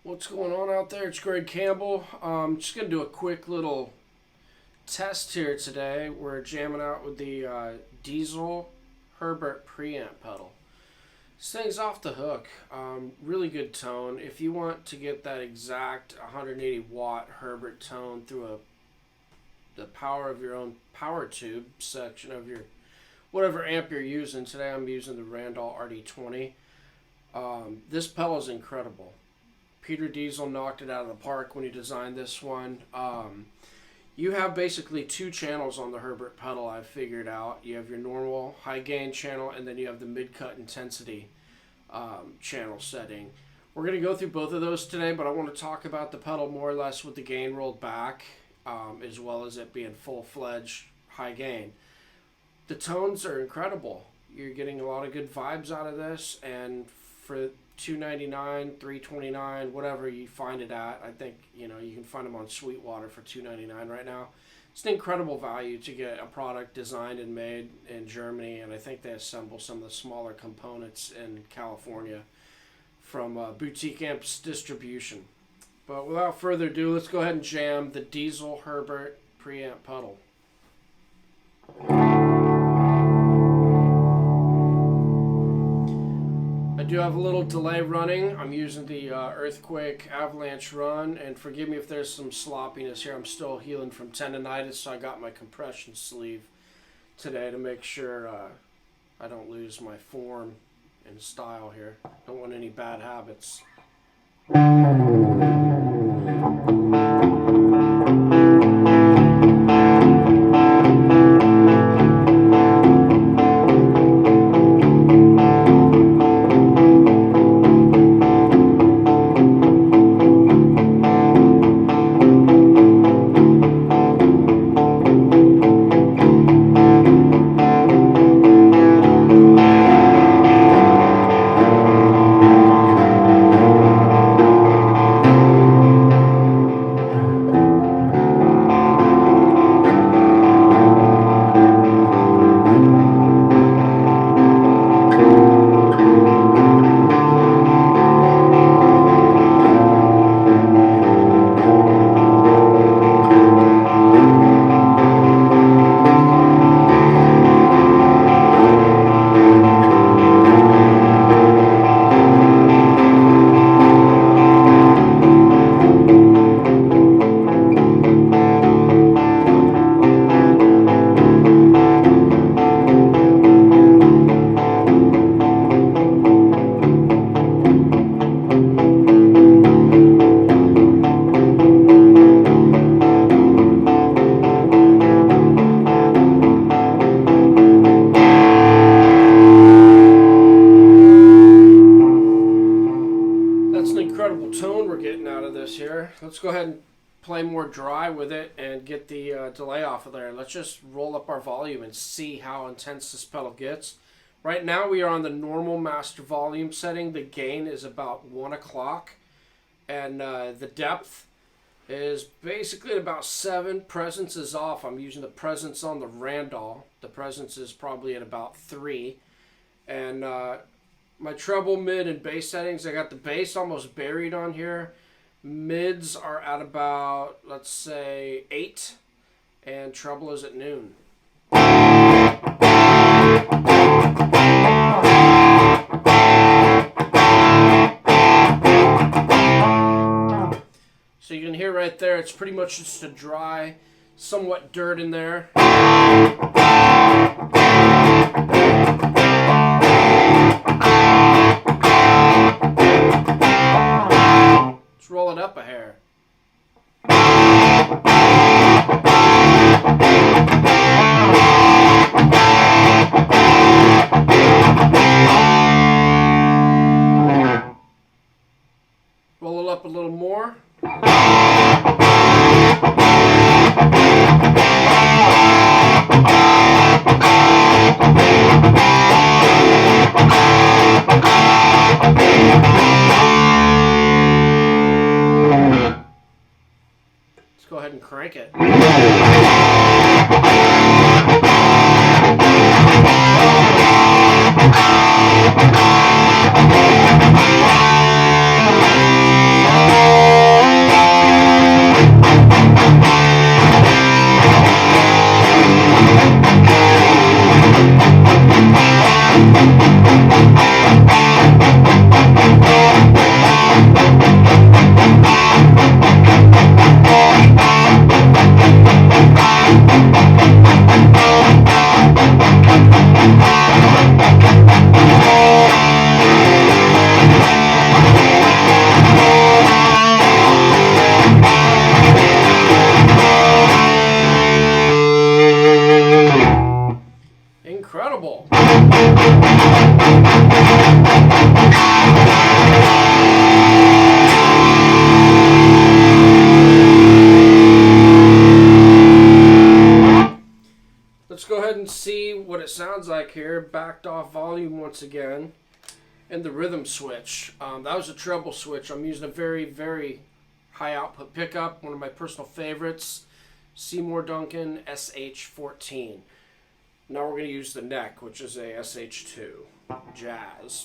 What's going on out there? It's Greg Campbell. Just going to do a quick little test here today. We're jamming out with the Diezel Herbert Preamp pedal. This thing's off the hook. Really good tone. If you want to get that exact 180 watt Herbert tone through the power of your own power tube section of your whatever amp you're using. Today I'm using the Randall RD20. This pedal is incredible. Peter Diezel knocked it out of the park when he designed this one. You have basically two channels on the Herbert pedal, I've figured out. You have your normal high gain channel, and then you have the mid-cut intensity channel setting. We're going to go through both of those today, but I want to talk about the pedal more or less with the gain rolled back, as well as it being full-fledged high gain. The tones are incredible. You're getting a lot of good vibes out of this, and for $2.99, $3.29, whatever you find it at. I think you can find them on Sweetwater for $2.99 right now. It's an incredible value to get a product designed and made in Germany, and I think they assemble some of the smaller components in California from Boutique Amps Distribution. But without further ado, let's go ahead and jam the Diezel Herbert preamp pedal. I do have a little delay running. I'm using the Earthquake Avalanche run, and forgive me if there's some sloppiness here. I'm still healing from tendonitis, so I got my compression sleeve today to make sure I don't lose my form and style here. Don't want any bad habits. Tone we're getting out of this here. Let's go ahead and play more dry with it and get the delay off of there. Let's just roll up our volume and see how intense this pedal gets. Right now we are on the normal master volume setting. The gain is about 1 o'clock, and the depth is basically at about 7. Presence is off. I'm using the presence on the Randall. The presence is probably at about 3, and my treble, mid, and bass settings, I got the bass almost buried on here. Mids are at about, let's say, 8, and treble is at noon. So you can hear right there, it's pretty much just a dry, somewhat dirt in there. Roll it up a hair. Roll it up a little more. Go ahead and crank it. sounds like here. Backed off volume once again. And the rhythm switch. That was a treble switch. I'm using a very, very high output pickup. One of my personal favorites. Seymour Duncan SH14. Now we're going to use the neck, which is a SH2. Jazz.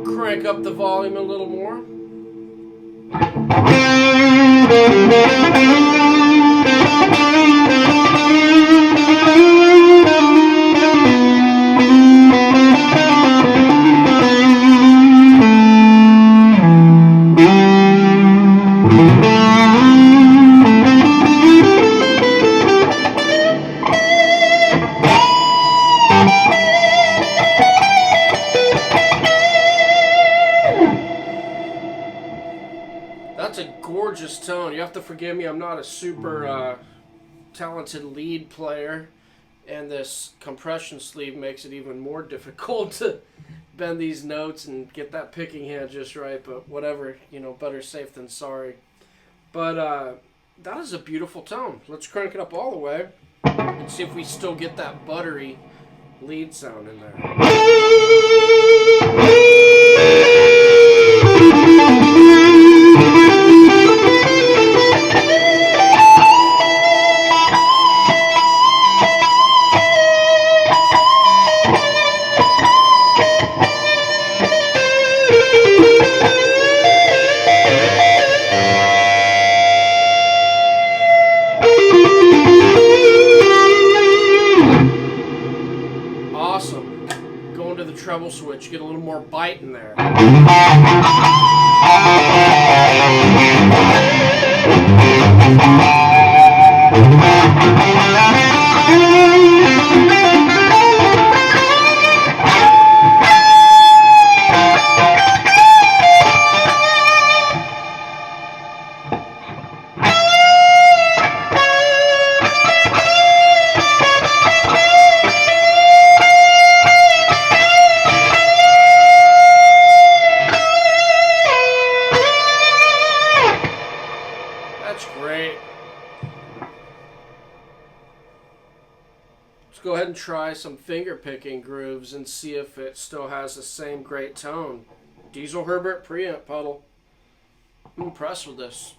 Crank up the volume a little more. That's a gorgeous tone. You have to forgive me, I'm not a super talented lead player, and this compression sleeve makes it even more difficult to bend these notes and get that picking hand just right, but whatever, you know, better safe than sorry. But that is a beautiful tone. Let's crank it up all the way and see if we still get that buttery lead sound in there. Awesome. Going to the treble switch, get a little more bite in there. That's great. Let's go ahead and try some finger picking grooves and see if it still has the same great tone. Diezel Herbert preamp pedal. I'm impressed with this.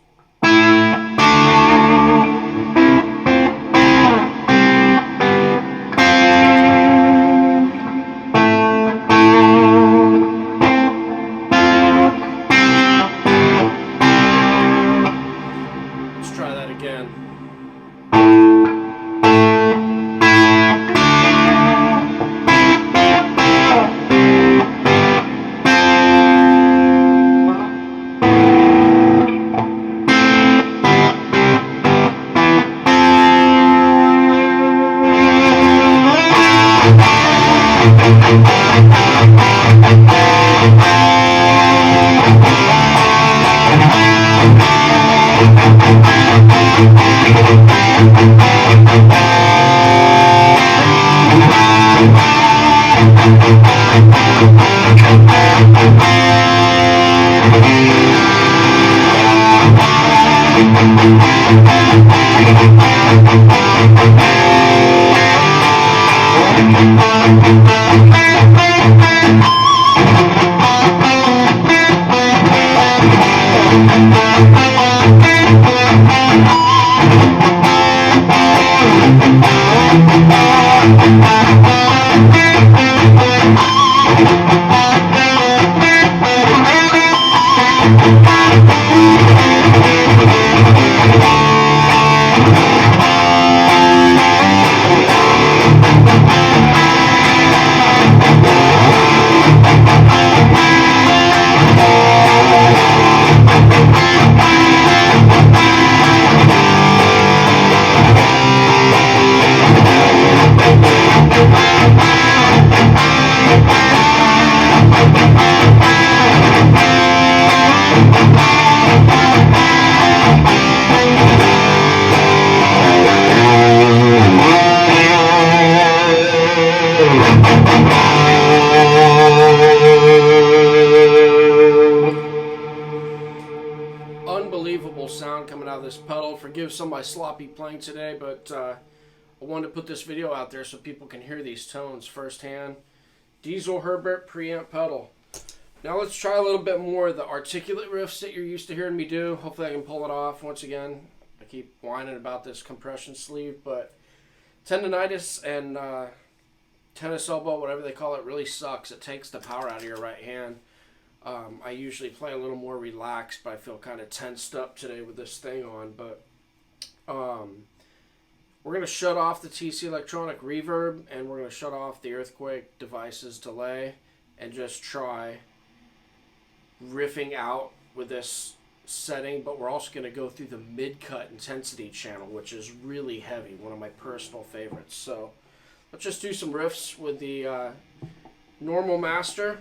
Let's try that again. Unbelievable sound coming out of this pedal. Forgive some of my sloppy playing today, but I wanted to put this video out there so people can hear these tones firsthand. Diezel Herbert preamp pedal. Now let's try a little bit more of the articulate riffs that you're used to hearing me do. Hopefully I can pull it off. Once again, I keep whining about this compression sleeve, but tendonitis and tennis elbow, whatever they call it, really sucks. It takes the power out of your right hand. I usually play a little more relaxed, but I feel kind of tensed up today with this thing on. But we're going to shut off the TC Electronic reverb, and we're going to shut off the Earthquake Devices delay, and just try riffing out with this setting. But we're also going to go through the mid-cut intensity channel, which is really heavy, one of my personal favorites. So let's just do some riffs with the normal master.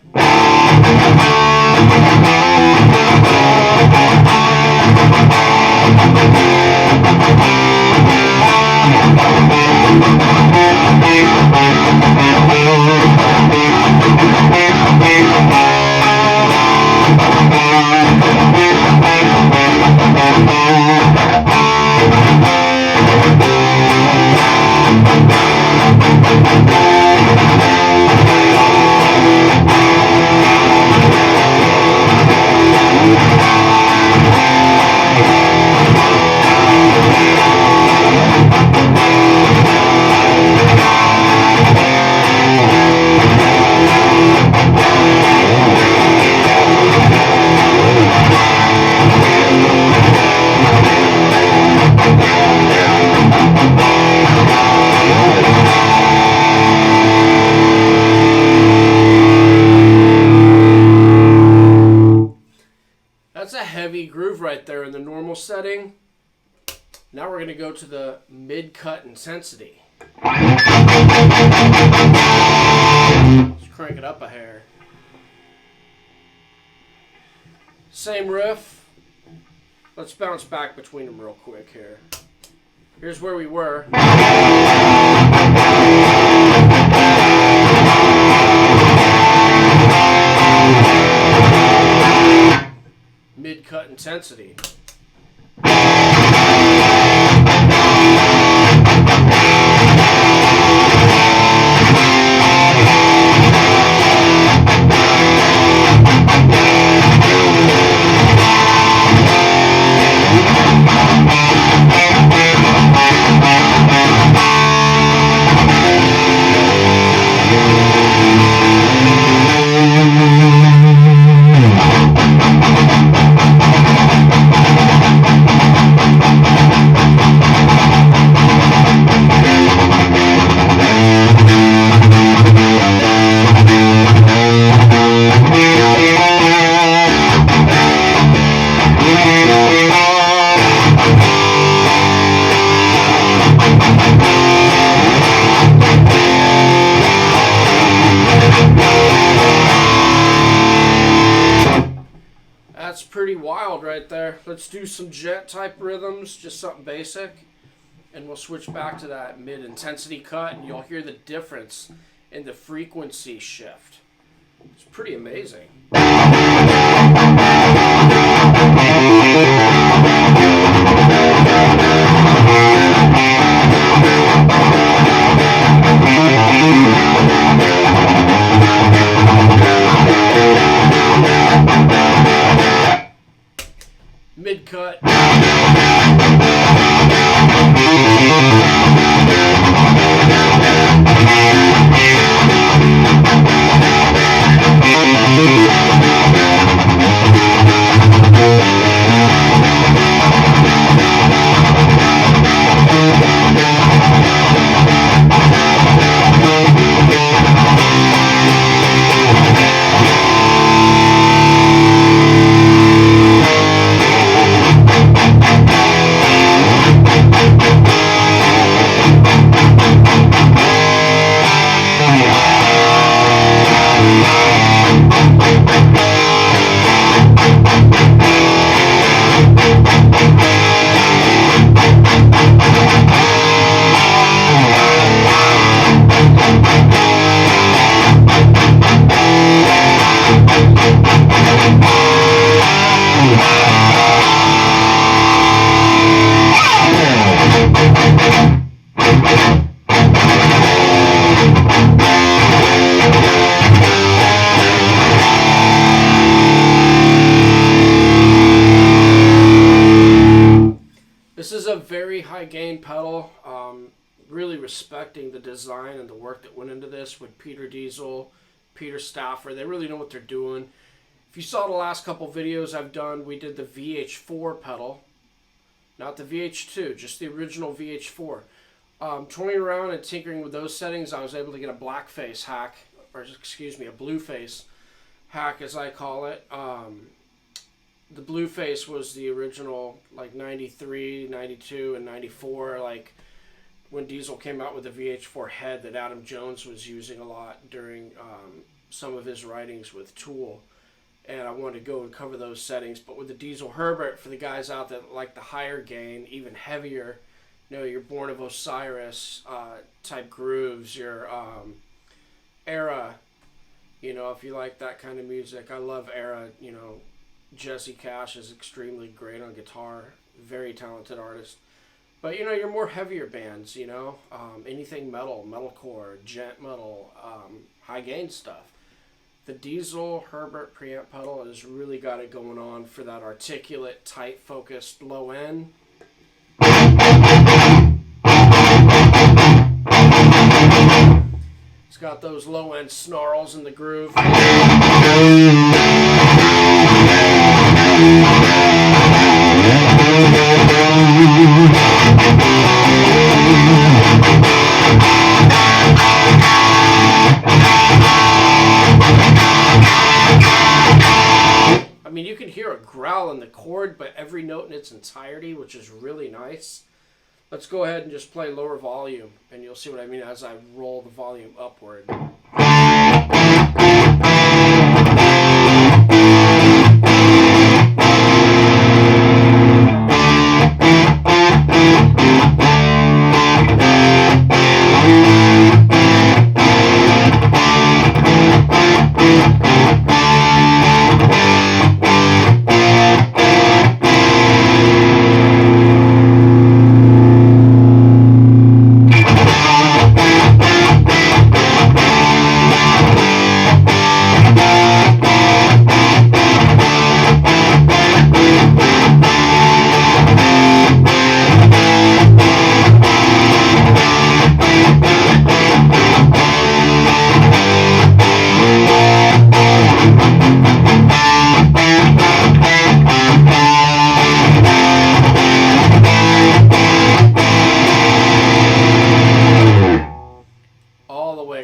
That's a heavy groove right there in the normal setting. Now we're going to go to the mid-cut intensity. Let's crank it up a hair. Same riff. Let's bounce back between them real quick here. Here's where we were. Mid-cut intensity. That's pretty wild right there. Let's do some Djent type rhythms, just something basic, and we'll switch back to that mid-intensity cut, and you'll hear the difference in the frequency shift. It's pretty amazing. Mid-cut. high gain pedal. Really respecting the design and the work that went into this with Peter Diezel, Peter Stauffer. They really know what they're doing. If you saw the last couple videos I've done, we did the VH4 pedal. Not the VH2, just the original VH4. Toying around and tinkering with those settings, I was able to get a blackface hack, or excuse me, a blueface hack as I call it. The blueface was the original, like 93, 92, and 94, like when Diezel came out with the VH4 head that Adam Jones was using a lot during some of his writings with Tool. And I wanted to go and cover those settings. But with the Diezel Herbert, for the guys out that like the higher gain, even heavier, you know, your Born of Osiris type grooves, your Era, you know, if you like that kind of music. I love Era, you know. Jesse Cash is extremely great on guitar, very talented artist. But, you know, your more heavier bands, you know, anything metal, metalcore, Djent metal, high gain stuff. The Diezel Herbert preamp pedal has really got it going on for that articulate, tight, focused low end. It's got those low end snarls in the groove. I mean, you can hear a growl in the chord, but every note in its entirety, which is really nice. Let's go ahead and just play lower volume, and you'll see what I mean as I roll the volume upward.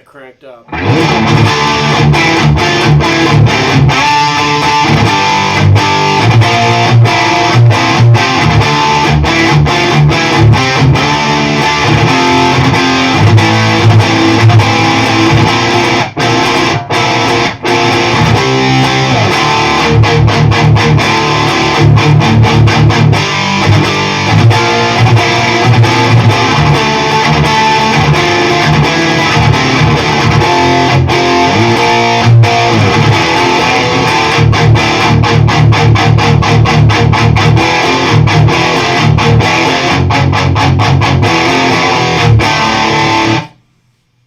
Cranked up.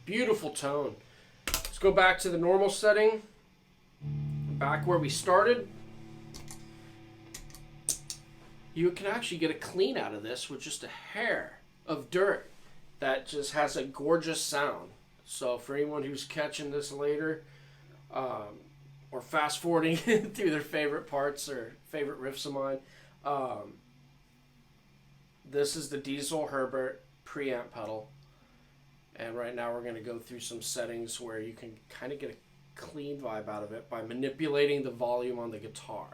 Beautiful tone. Let's go back to the normal setting. Back where we started. You can actually get a clean out of this with just a hair of dirt that just has a gorgeous sound. So for anyone who's catching this later, or fast forwarding through their favorite parts or favorite riffs of mine, this is the Diezel Herbert preamp pedal. And right now we're going to go through some settings where you can kind of get a clean vibe out of it by manipulating the volume on the guitar.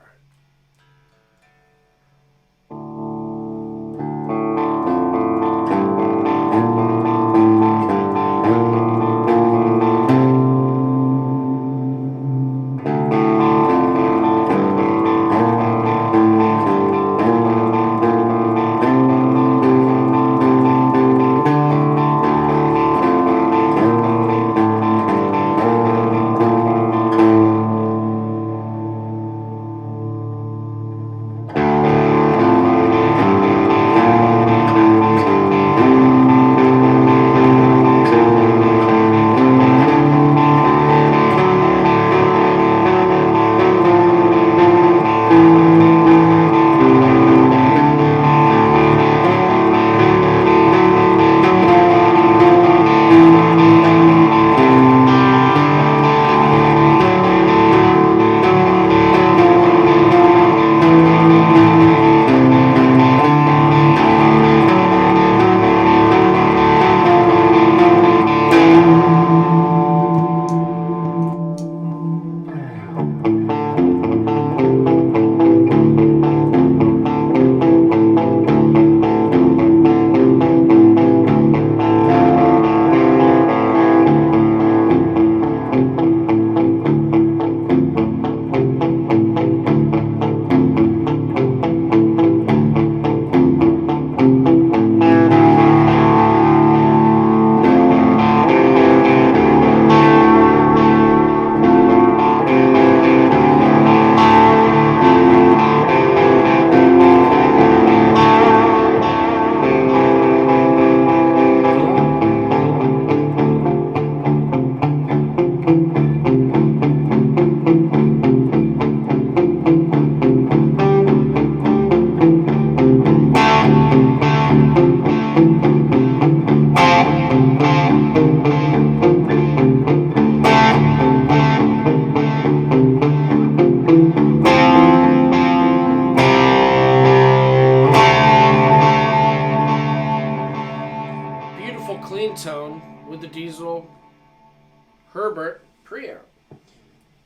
preamp.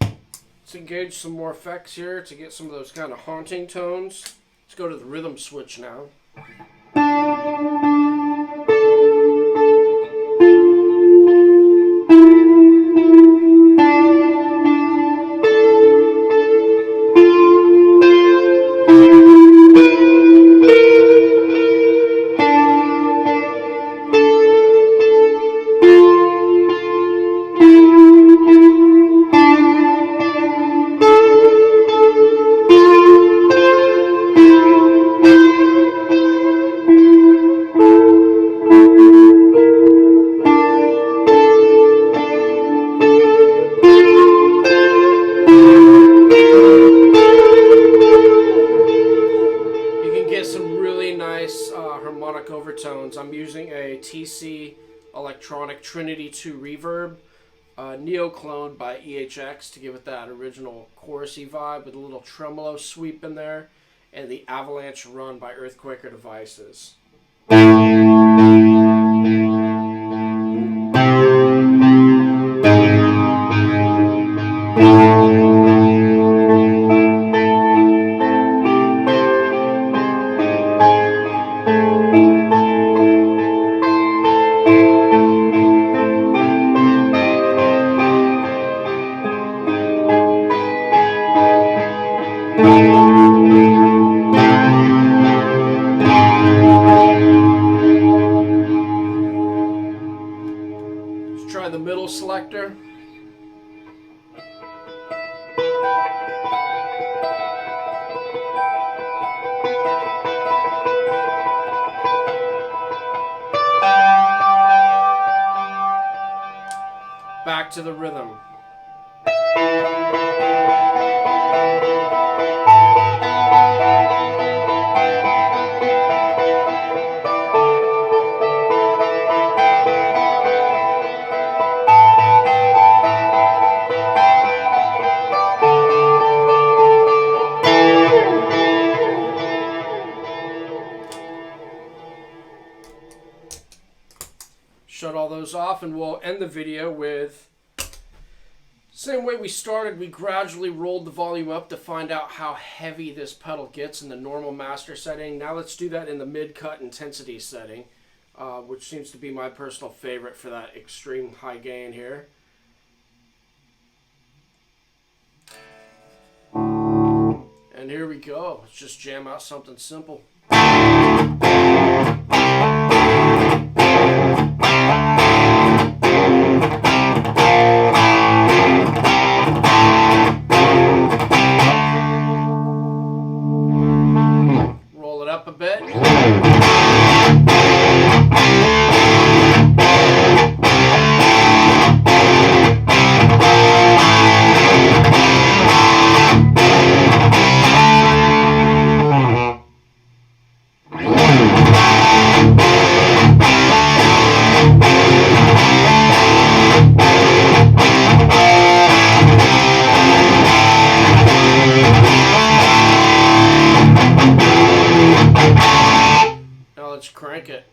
Let's engage some more effects here to get some of those kind of haunting tones. Let's go to the rhythm switch now. Harmonic overtones. I'm using a TC Electronic Trinity 2 reverb, neo-cloned by EHX to give it that original chorusy vibe with a little tremolo sweep in there, and the Avalanche Run by Earthquaker Devices. Try the middle selector. Back to the rhythm. Shut all those off, and we'll end the video with same way we started. We gradually rolled the volume up to find out how heavy this pedal gets in the normal master setting. Now let's do that in the mid-cut intensity setting, which seems to be my personal favorite for that extreme high gain here. And here we go. Let's just jam out something simple. Roll it up a bit. Let's crank it.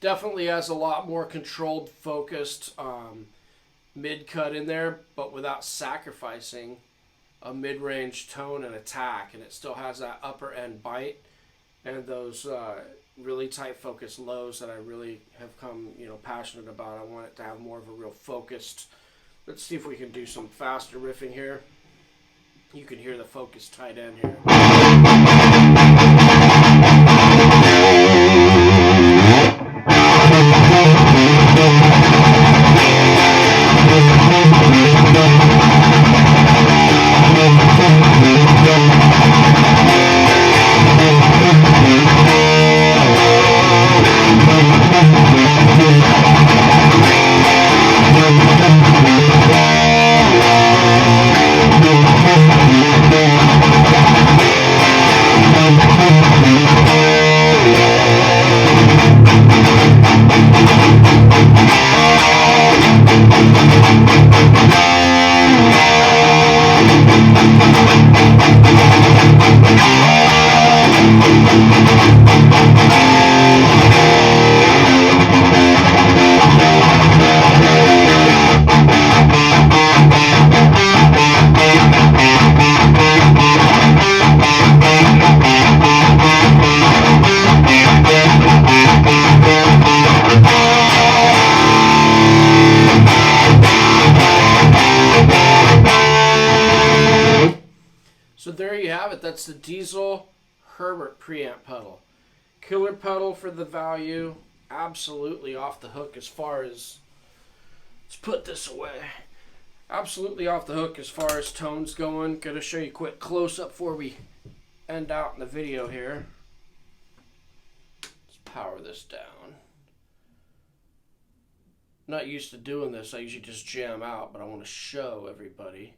Definitely has a lot more controlled, focused mid-cut in there, but without sacrificing a mid-range tone and attack. And it still has that upper end bite and those really tight focused lows that I really have come, passionate about. I want it to have more of a real focused. Let's see if we can do some faster riffing here. You can hear the focused tight end here. there you have it. That's the Diezel Herbert preamp pedal. Killer pedal for the value. Absolutely off the hook as far as... Let's put this away. Absolutely off the hook as far as tones going. Gonna show you a quick close-up before we end out in the video here. Let's power this down. Not used to doing this. I usually just jam out, but I want to show everybody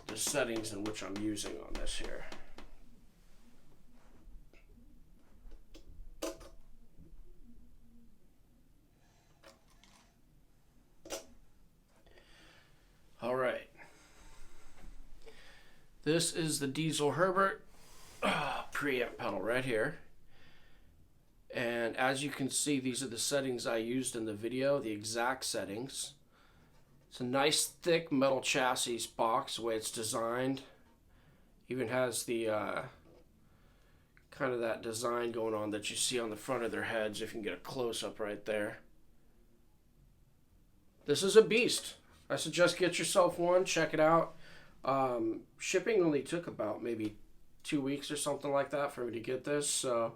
the settings in which I'm using on this here. All right. This is the Diezel Herbert preamp pedal right here. And as you can see, these are the settings I used in the video, the exact settings. It's a nice thick metal chassis box, the way it's designed. Even has the kind of that design going on that you see on the front of their heads, if you can get a close-up right there. This is a beast. I suggest get yourself one, check it out. Shipping only took about maybe 2 weeks or something like that for me to get this, so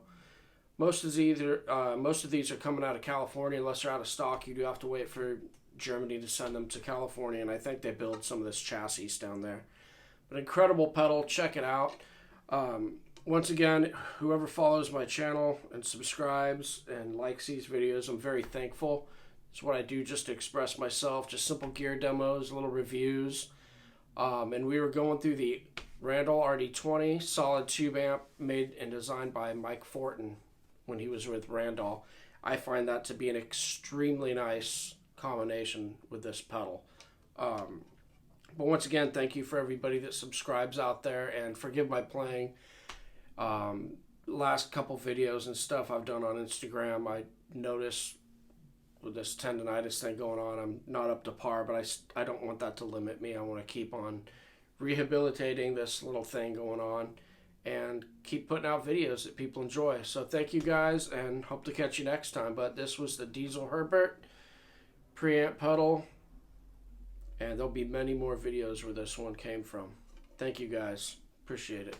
most of these are coming out of California. Unless they're out of stock, you do have to wait for Germany to send them to California, and I think they build some of this chassis down there. But incredible pedal, check it out. Once again, whoever follows my channel and subscribes and likes these videos, I'm very thankful. It's what I do just to express myself, just simple gear demos, little reviews. And we were going through the Randall RD20 solid tube amp made and designed by Mike Fortin when he was with Randall. I find that to be an extremely nice combination with this pedal. But once again, thank you for everybody that subscribes out there, and forgive my playing. Last couple videos and stuff I've done on Instagram, I noticed with this tendonitis thing going on, I'm not up to par, but I don't want that to limit me. I want to keep on rehabilitating this little thing going on and keep putting out videos that people enjoy. So thank you guys, and hope to catch you next time. But this was the Diezel Herbert preamp pedal, and there'll be many more videos where this one came from. Thank you guys. Appreciate it.